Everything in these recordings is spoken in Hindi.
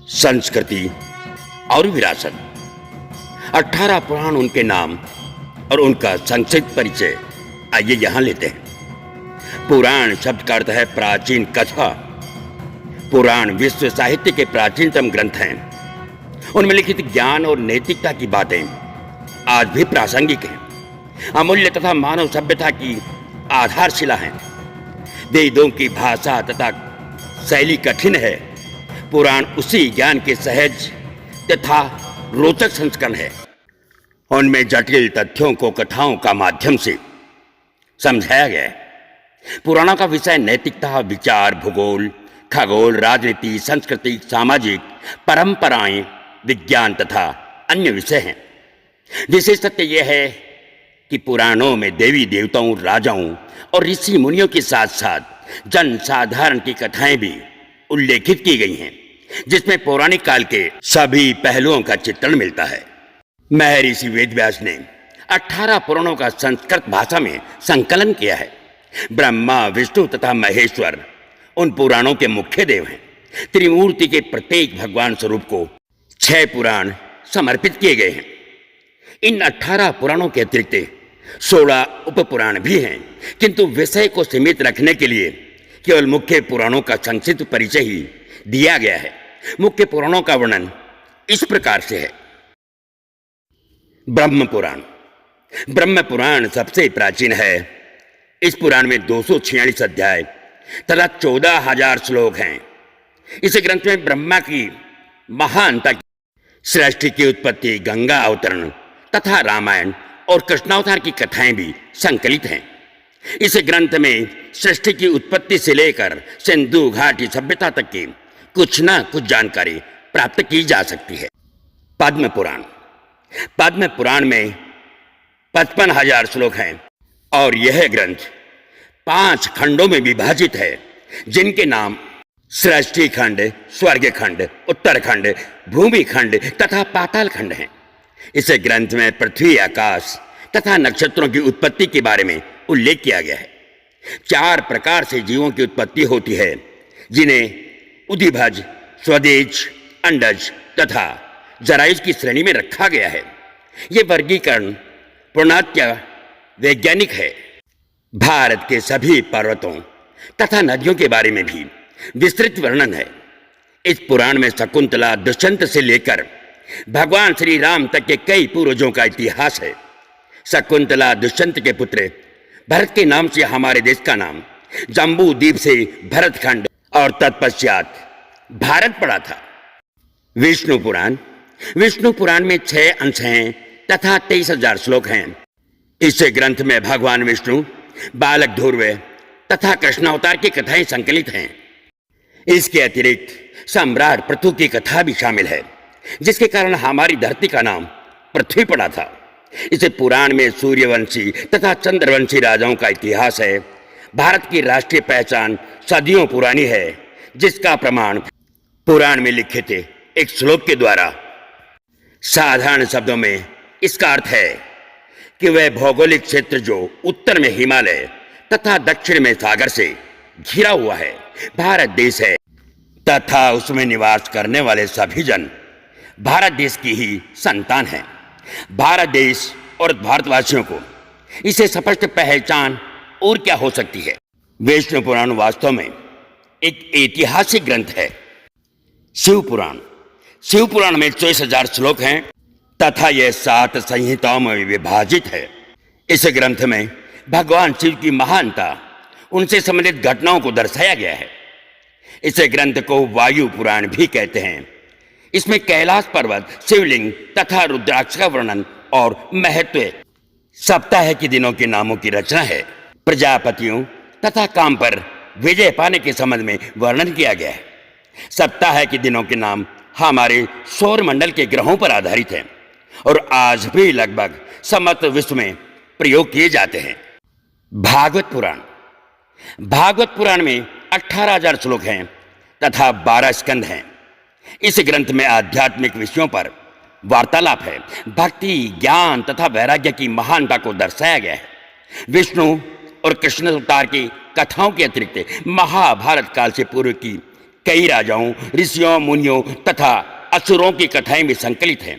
संस्कृति और विरासत। 18 पुराण उनके नाम और उनका संक्षिप्त परिचय आइए यहां लेते हैं। पुराण शब्द का अर्थ है प्राचीन कथा। पुराण विश्व साहित्य के प्राचीनतम ग्रंथ हैं। उनमें लिखित ज्ञान और नैतिकता की बातें आज भी प्रासंगिक हैं, अमूल्य तथा मानव सभ्यता की आधारशिला हैं। वेदों की भाषा तथा शैली कठिन है। पुराण उसी ज्ञान के सहज तथा रोचक संस्करण है। उनमें जटिल तथ्यों को कथाओं का माध्यम से समझाया गया है। पुराणों का विषय नैतिकता, विचार, भूगोल, खगोल, राजनीति, संस्कृति, सामाजिक परंपराएं, विज्ञान तथा अन्य विषय हैं। विशेष सत्य यह है कि पुराणों में देवी देवताओं, राजाओं और ऋषि मुनियों के साथ साथ जन साधारण की कथाएं भी उल्लेखित की गई हैं, जिसमें पौराणिक काल के सभी पहलुओं का चित्रण मिलता है। महर्षि वेदव्यास ने 18 पुराणों का संस्कृत भाषा में संकलन किया है। ब्रह्मा, विष्णु तथा महेश्वर उन पुराणों के मुख्य देव हैं। त्रिमूर्ति के प्रत्येक भगवान स्वरूप को 6 पुराण समर्पित किए गए हैं। इन 18 पुराणों के अतिरिक्त 16 उपपुराण भी हैं, किंतु विषय को सीमित रखने के लिए केवल मुख्य पुराणों का संक्षिप्त परिचय ही दिया गया है। मुख्य पुराणों का वर्णन इस प्रकार से है। ब्रह्म पुराण। ब्रह्म पुराण सबसे प्राचीन है। इस पुराण में 246 अध्याय तथा 14,000 श्लोक हैं। इस ग्रंथ में ब्रह्मा की महानता, सृष्टि की उत्पत्ति, गंगा अवतरण तथा रामायण और कृष्णावतार की कथाएं भी संकलित हैं। इस ग्रंथ में सृष्टि की उत्पत्ति से लेकर सिंधु घाटी सभ्यता तक की कुछ न कुछ जानकारी प्राप्त की जा सकती है। पद्म पुराण। पद्म पुराण में 55,000 श्लोक हैं और यह ग्रंथ 5 खंडों में विभाजित है, जिनके नाम सृष्टि खंड, स्वर्ग खंड, उत्तरखंड, भूमि खंड तथा पाताल खंड हैं। इस ग्रंथ में पृथ्वी, आकाश तथा नक्षत्रों की उत्पत्ति के बारे में उल्लेख किया गया है। 4 प्रकार से जीवों की उत्पत्ति होती है, जिन्हें उदिभज, स्वदेज, अंडज तथा जरायुज की श्रेणी में रखा गया है। यह वर्गीकरण पूर्णतः वैज्ञानिक है। भारत के सभी पर्वतों तथा नदियों के बारे में भी विस्तृत वर्णन है। इस पुराण में शकुंतला, दुष्यंत से लेकर भगवान श्री राम तक के कई पूर्वजों का इतिहास है। शकुंतला दुष्यंत के पुत्र भरत के नाम से हमारे देश का नाम जम्बू द्वीप से भरतखंड और तत्पश्चात भारत पड़ा था। विष्णु पुराण। विष्णु पुराण में 6 अंश हैं तथा 23,000 श्लोक हैं। इस ग्रंथ में भगवान विष्णु, बालक ध्रुव तथा कृष्णावतार की कथाएं संकलित हैं। इसके अतिरिक्त सम्राट पृथु की कथा भी शामिल है, जिसके कारण हमारी धरती का नाम पृथ्वी पड़ा था। इस पुराण में सूर्यवंशी तथा चंद्रवंशी राजाओं का इतिहास है। भारत की राष्ट्रीय पहचान सदियों पुरानी है, जिसका प्रमाण पुराण में लिखित एक श्लोक के द्वारा। साधारण शब्दों में इसका अर्थ है कि वह भौगोलिक क्षेत्र जो उत्तर में हिमालय तथा दक्षिण में सागर से घिरा हुआ है, भारत देश है तथा उसमें निवास करने वाले सभी जन भारत देश की ही संतान हैं। भारत देश और भारतवासियों को इसे स्पष्ट पहचान और क्या हो सकती है। विष्णु पुराण वास्तव में एक ऐतिहासिक ग्रंथ है। शिव पुराण। शिव पुराण में 24,000 श्लोक हैं तथा यह 7 संहिताओं में विभाजित है। इस ग्रंथ में भगवान शिव की महानता, उनसे संबंधित घटनाओं को दर्शाया गया है। इस ग्रंथ को वायु पुराण भी कहते हैं। इसमें कैलाश पर्वत, शिवलिंग तथा रुद्राक्ष का वर्णन और महत्व, सप्ताह के दिनों के नामों की रचना है। प्रजापतियों तथा काम पर विजय पाने के संबंध में वर्णन किया गया है। सप्ताह के दिनों के नाम हमारे सौर मंडल के ग्रहों पर आधारित हैं और आज भी लगभग समस्त विश्व में प्रयोग किए जाते हैं। भागवत पुराण। भागवत पुराण में 18,000 श्लोक हैं तथा 12 स्कंद हैं। इस ग्रंथ में आध्यात्मिक विषयों पर वार्तालाप है। भक्ति, ज्ञान तथा वैराग्य की महानता को दर्शाया गया है। विष्णु और कृष्ण अवतार की कथाओं के अतिरिक्त महाभारत काल से पूर्व की कई राजाओं, ऋषियों, मुनियों तथा असुरों की कथाएं भी संकलित हैं।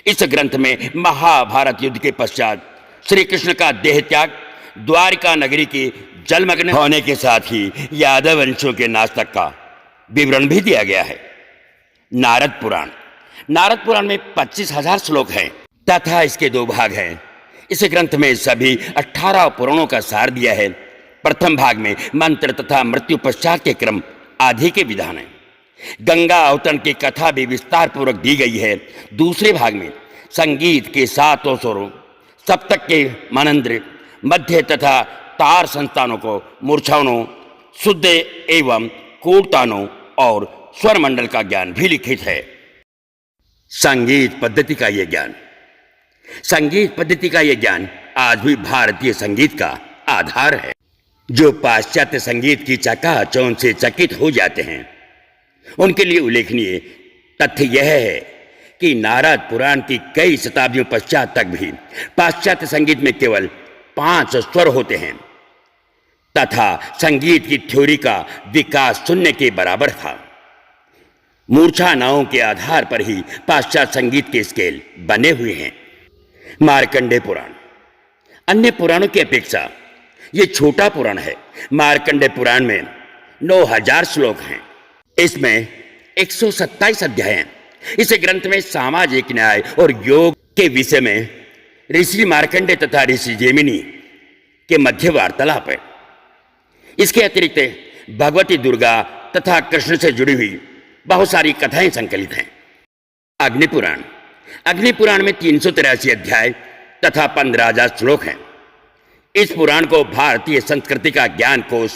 इस ग्रंथ में महाभारत युद्ध के पश्चात श्री कृष्ण का देह त्याग, द्वारिका नगरी के जलमग्न होने के साथ ही यादव वंशों के नाश तक का विवरण भी दिया गया है। नारद पुराण। नारद पुराण में 25,000 श्लोक हैं तथा इसके 2 भाग हैं। इस ग्रंथ में सभी 18 पुराणों का सार दिया है। प्रथम भाग में मंत्र तथा मृत्यु पश्चात के क्रम आदि के विधान है। गंगा अवतरण की कथा भी विस्तार पूर्वक दी गई है। दूसरे भाग में संगीत के 7 स्वरों, सप्तक के मनंद्र, मध्य तथा तार संस्थानों को, मूर्छाओं, शुद्ध एवं कूटतानों और स्वर मंडल का ज्ञान भी लिखित है। संगीत पद्धति का यह ज्ञान। संगीत पद्धति का यह ज्ञान आज भी भारतीय संगीत का आधार है। जो पाश्चात्य संगीत की चकाचौंध से चकित हो जाते हैं, उनके लिए उल्लेखनीय तथ्य यह है कि नारद पुराण की कई शताब्दियों पश्चात तक भी पाश्चात्य संगीत में केवल 5 स्वर होते हैं तथा संगीत की थ्योरी का विकास शून्य के बराबर था। मूर्छा नावों के आधार पर ही पाश्चात्य संगीत के स्केल बने हुए हैं। मार्कंडेय पुराण। अन्य पुराणों की अपेक्षा यह छोटा पुराण है। मार्कंडेय पुराण में 9,000 श्लोक हैं। इसमें 127 अध्याय हैं। इस ग्रंथ में सामाजिक न्याय और योग के विषय में ऋषि मार्कंडेय तथा ऋषि जैमिनी के मध्य वार्तालाप है। इसके अतिरिक्त भगवती दुर्गा तथा कृष्ण से जुड़ी हुई बहुत सारी कथाएं संकलित हैं। अग्निपुराण। अग्निपुराण में 383 अध्याय तथा 15,000 श्लोक हैं। इस पुराण को भारतीय संस्कृति का ज्ञान कोश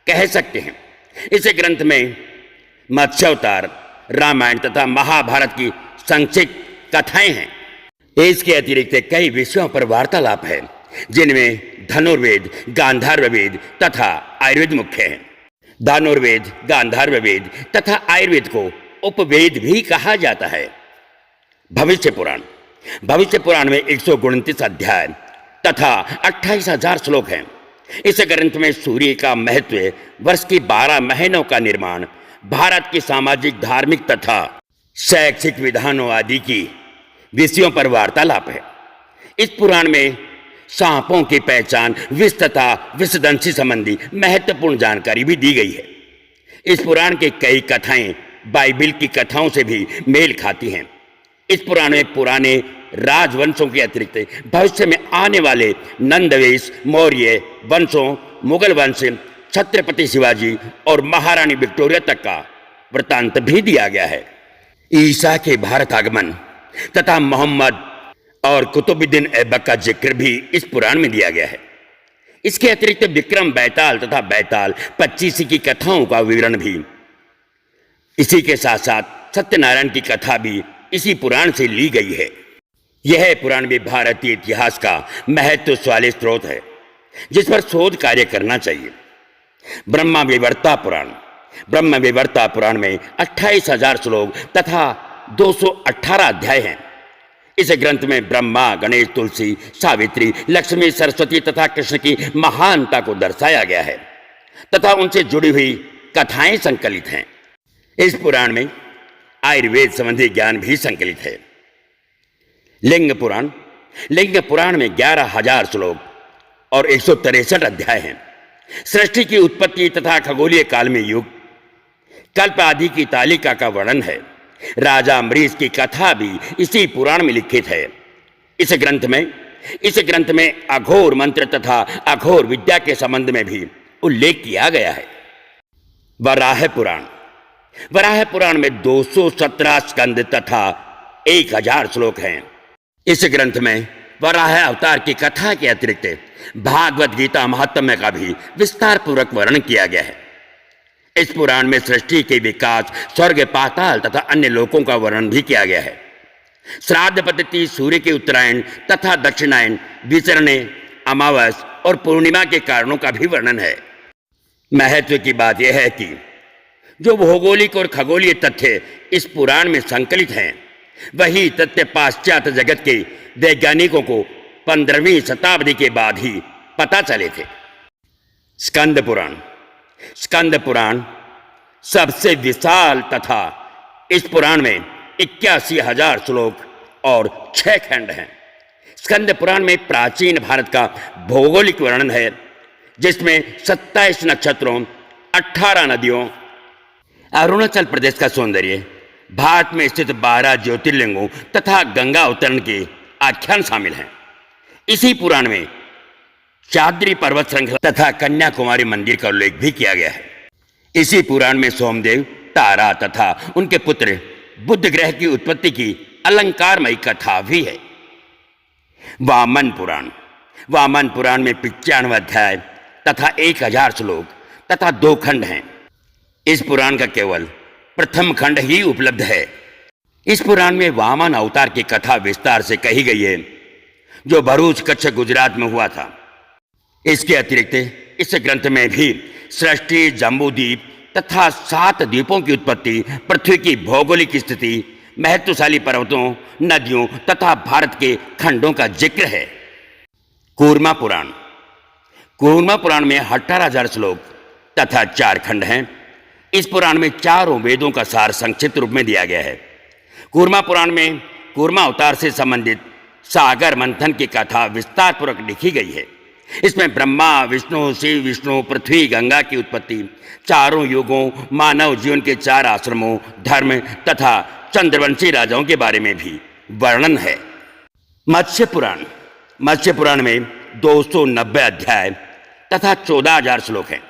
कह सकते हैं। इस ग्रंथ में मत्स्यावतार, रामायण तथा महाभारत की संक्षिप्त कथाएं हैं। इसके अतिरिक्त कई विषयों पर वार्तालाप है, जिनमें धनुर्वेद, गांधार्व वेद तथा आयुर्वेद मुख्य है। धनुर्वेद, गांधार्व वेद तथा आयुर्वेद को उपवेद भी कहा जाता है। भविष्य पुराण। भविष्य पुराण में 129 अध्याय तथा 28,000 श्लोक हैं। इस ग्रंथ में सूर्य का महत्व, वर्ष की 12 महीनों का निर्माण, भारत की सामाजिक, धार्मिक तथा शैक्षिक विधानों आदि की विषयों पर वार्तालाप है। इस पुराण में सांपों की पहचान, विष तथा विषदंशी संबंधी महत्वपूर्ण जानकारी भी दी गई है। इस पुराण की कई कथाएं बाइबिल की कथाओं से भी मेल खाती हैं। इस पुराण में पुराने राजवंशों के अतिरिक्त भविष्य में आने वाले नंदवेश, मौर्य वंशों, मुगल वंश, छत्रपति शिवाजी और महारानी विक्टोरिया तक का वृत्तांत भी दिया गया है। ईसा के भारत आगमन तथा मोहम्मद और कुतुबुद्दीन ऐबक का जिक्र भी इस पुराण में दिया गया है। इसके अतिरिक्त विक्रम बैताल तथा बैताल 25 की कथाओं का विवरण भी। इसी के साथ साथ सत्यनारायण की कथा भी इसी पुराण से ली गई है। यह पुराण भी भारतीय इतिहास का महत्वशाली स्रोत है, जिस पर शोध कार्य करना चाहिए। ब्रह्मा विवर्ता पुराण। ब्रह्म विवर्ता पुराण में 28,000 श्लोक तथा 218 अध्याय हैं। इस ग्रंथ में ब्रह्मा, गणेश, तुलसी, सावित्री, लक्ष्मी, सरस्वती तथा कृष्ण की महानता को दर्शाया गया है तथा उनसे जुड़ी हुई कथाएं संकलित हैं। इस पुराण में आयुर्वेद संबंधी ज्ञान भी संकलित है। लिंग पुराण। लिंग पुराण में 11,000 श्लोक और 163 अध्याय हैं। सृष्टि की उत्पत्ति तथा खगोलीय काल में युग, कल्प आदि की तालिका का वर्णन है। राजा अम्बरीश की कथा भी इसी पुराण में लिखित है। इस ग्रंथ में अघोर मंत्र तथा अघोर विद्या के संबंध में भी उल्लेख किया गया है। वराह पुराण। वराह पुराण में 217 स्कंद तथा 1,000 श्लोक हैं। इस ग्रंथ में वराह अवतार की कथा के अतिरिक्त भागवत गीता महात्म्य का भी विस्तार पूर्वक वर्णन किया गया है। इस पुराण में सृष्टि के विकास, स्वर्ग, पाताल तथा अन्य लोकों का वर्णन भी किया गया है। श्राद्ध पद्धति, सूर्य के उत्तरायण तथा दक्षिणायन, विचरणे, अमावस और पूर्णिमा के कारणों का भी वर्णन है। महत्व की बात यह है कि जो भौगोलिक और खगोलीय तथ्य इस पुराण में संकलित हैं, वही तथ्य पाश्चात्य जगत के वैज्ञानिकों को 15वीं शताब्दी के बाद ही पता चले थे। स्कंद पुराण। स्कंद पुराण सबसे विशाल तथा इस पुराण में 81,000 श्लोक और 6 खंड हैं। स्कंद पुराण में प्राचीन भारत का भौगोलिक वर्णन है, जिसमें 27 नक्षत्रों, 18 नदियों, अरुणाचल प्रदेश का सौंदर्य, भारत में स्थित 12 ज्योतिर्लिंगों तथा गंगा अवतरण के आख्यान शामिल हैं। इसी पुराण में चाद्री पर्वत श्रृंखला तथा कन्याकुमारी मंदिर का उल्लेख भी किया गया है। इसी पुराण में सोमदेव, तारा तथा उनके पुत्र बुध ग्रह की उत्पत्ति की अलंकारमयी कथा भी है। वामन पुराण में 95 अध्याय तथा 1000 श्लोक तथा 2 खंड हैं। इस पुराण का केवल प्रथम खंड ही उपलब्ध है। इस पुराण में वामन अवतार की कथा विस्तार से कही गई है, जो भरूच, कच्छ, गुजरात में हुआ था। इसके अतिरिक्त इस ग्रंथ में भी सृष्टि, जम्बूद्वीप तथा 7 द्वीपों की उत्पत्ति, पृथ्वी की भौगोलिक स्थिति, महत्वशाली पर्वतों, नदियों तथा भारत के खंडों का जिक्र है। कूर्मा पुराण में 18,000 श्लोक तथा 4 खंड हैं। इस पुराण में चारों वेदों का सार संक्षिप्त रूप में दिया गया है। कूर्मा पुराण में कूर्मा अवतार से संबंधित सागर मंथन की कथा विस्तार पूर्वक लिखी गई है। इसमें ब्रह्मा, विष्णु, शिव, विष्णु, पृथ्वी, गंगा की उत्पत्ति, चारों युगों, मानव जीवन के 4 आश्रमों, धर्म तथा चंद्रवंशी राजाओं के बारे में भी वर्णन है। मत्स्य पुराण में 290 अध्याय तथा 14,000 श्लोक हैं।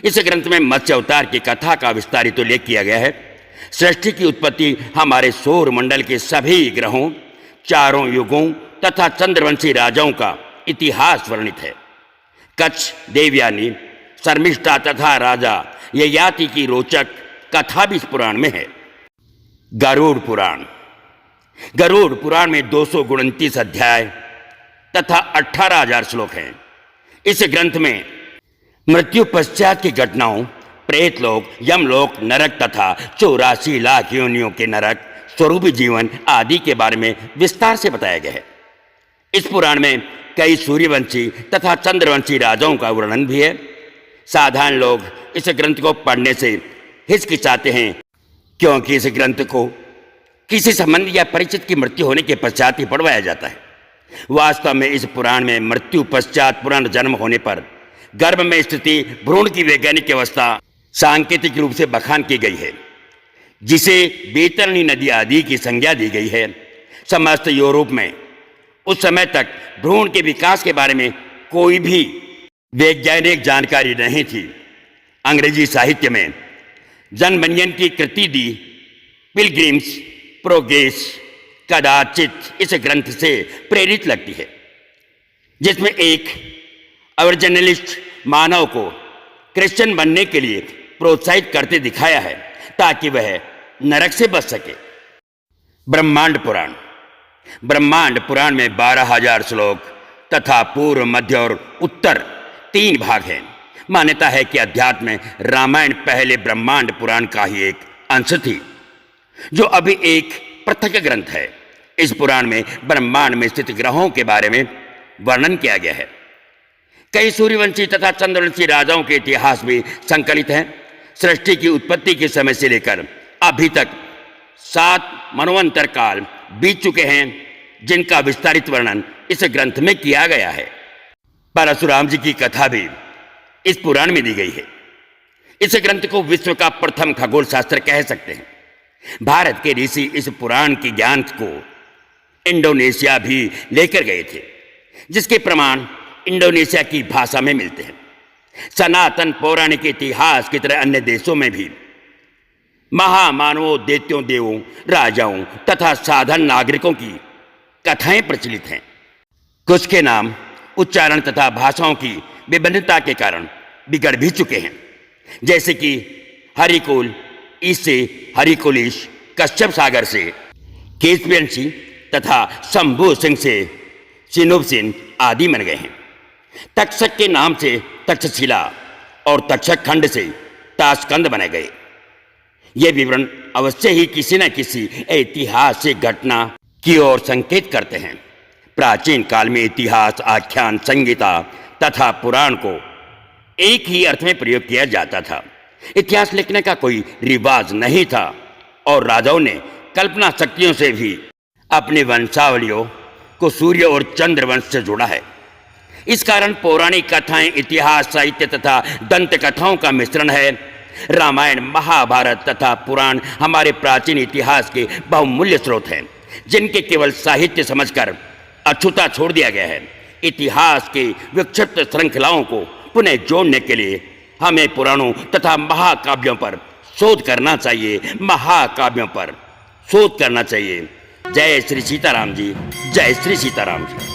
इस ग्रंथ में मत्स्य अवतार की कथा का विस्तारित उल्लेख किया गया है। सृष्टि की उत्पत्ति, हमारे सौर मंडल के सभी ग्रहों, चारों युगों तथा चंद्रवंशी राजाओं का इतिहास वर्णित है। कच्छ, देवयानी, शर्मिष्ठा तथा राजा ययाति की रोचक कथा भी इस पुराण में है। गरुड़ पुराण में 229 अध्याय तथा 18,000 श्लोक हैं। इस ग्रंथ में मृत्यु पश्चात की घटनाओं, प्रेतलोक, यमलोक, नरक तथा 84 लाख योनियों के नरक, स्वरूपी जीवन आदि के बारे में विस्तार से बताया गया है। इस पुराण में कई सूर्यवंशी तथा चंद्रवंशी राजाओं का वर्णन भी है। साधारण लोग इस ग्रंथ को पढ़ने से हिचकिचाते हैं, क्योंकि इस ग्रंथ को किसी संबंधी या परिचित की मृत्यु होने के पश्चात ही पढ़वाया जाता है। वास्तव में इस पुराण में मृत्यु पश्चात पुनर्जन्म होने पर गर्भ में स्थिति भ्रूण की वैज्ञानिक अवस्था सांकेतिक रूप से बखान की गई है, जिसे बैतरणी नदी आदि की संज्ञा दी गई है। समस्त यूरोप में उस समय तक भ्रूण के विकास के बारे में कोई भी वैज्ञानिक जानकारी नहीं थी। अंग्रेजी साहित्य में जन बनियन की कृति दी पिलग्रिम्स प्रोग्रेस कदाचित इस ग्रंथ से प्रेरित लगती है, जिसमें एक ओरिजिनलिस्ट मानव को क्रिश्चियन बनने के लिए प्रोत्साहित करते दिखाया है, ताकि वह नरक से बच सके। ब्रह्मांड पुराण में 12,000 श्लोक तथा पूर्व, मध्य और उत्तर 3 भाग हैं। मान्यता है कि अध्यात्म में रामायण पहले ब्रह्मांड पुराण का ही एक अंश थी, जो अभी एक पृथक ग्रंथ है। इस पुराण में ब्रह्मांड में स्थित ग्रहों के बारे में वर्णन किया गया है। कई सूर्यवंशी तथा चंद्रवंशी राजाओं के इतिहास भी संकलित हैं। सृष्टि की उत्पत्ति के समय से लेकर अभी तक 7 मनवंतर काल बीत चुके हैं, जिनका विस्तारित वर्णन इस ग्रंथ में किया गया है। परशुराम जी की कथा भी इस पुराण में दी गई है। इस ग्रंथ को विश्व का प्रथम खगोल शास्त्र कह सकते हैं। भारत के ऋषि इस पुराण के ज्ञान को इंडोनेशिया भी लेकर गए थे, जिसके प्रमाण इंडोनेशिया की भाषा में मिलते हैं। सनातन पौराणिक इतिहास की तरह अन्य देशों में भी महामानवों, दैत्यों, देवों, राजाओं तथा साधारण नागरिकों की कथाएं प्रचलित हैं। कुछ के नाम उच्चारण तथा भाषाओं की विभिन्नता के कारण बिगड़ भी चुके हैं, जैसे कि हरिकुल इससे हरिकुलिश, कश्यप सागर से केसपियन सिंह तथा शंभू सिंह से सिनुब सिंह आदि बन गए हैं। तक्षक के नाम से तक्षशिला और तक्षक खंड से ताशकंद बने गए। ये विवरण अवश्य ही किसी न किसी ऐतिहासिक घटना की ओर संकेत करते हैं। प्राचीन काल में इतिहास, आख्यान, संहिता तथा पुराण को एक ही अर्थ में प्रयोग किया जाता था। इतिहास लिखने का कोई रिवाज नहीं था और राजाओं ने कल्पना शक्तियों से भी अपनी वंशावलियों को सूर्य और चंद्र वंश से जोड़ा है। इस कारण पौराणिक कथाएं इतिहास, साहित्य तथा दंत कथाओं का मिश्रण है। रामायण, महाभारत तथा पुराण हमारे प्राचीन इतिहास के बहुमूल्य स्रोत हैं, जिनके केवल साहित्य समझकर अछूता छोड़ दिया गया है। इतिहास की विक्षिप्त श्रृंखलाओं को पुनः जोड़ने के लिए हमें पुराणों तथा महाकाव्यों पर शोध करना चाहिए, महाकाव्यों पर शोध करना चाहिए। जय श्री सीताराम जी, जय श्री सीताराम जी।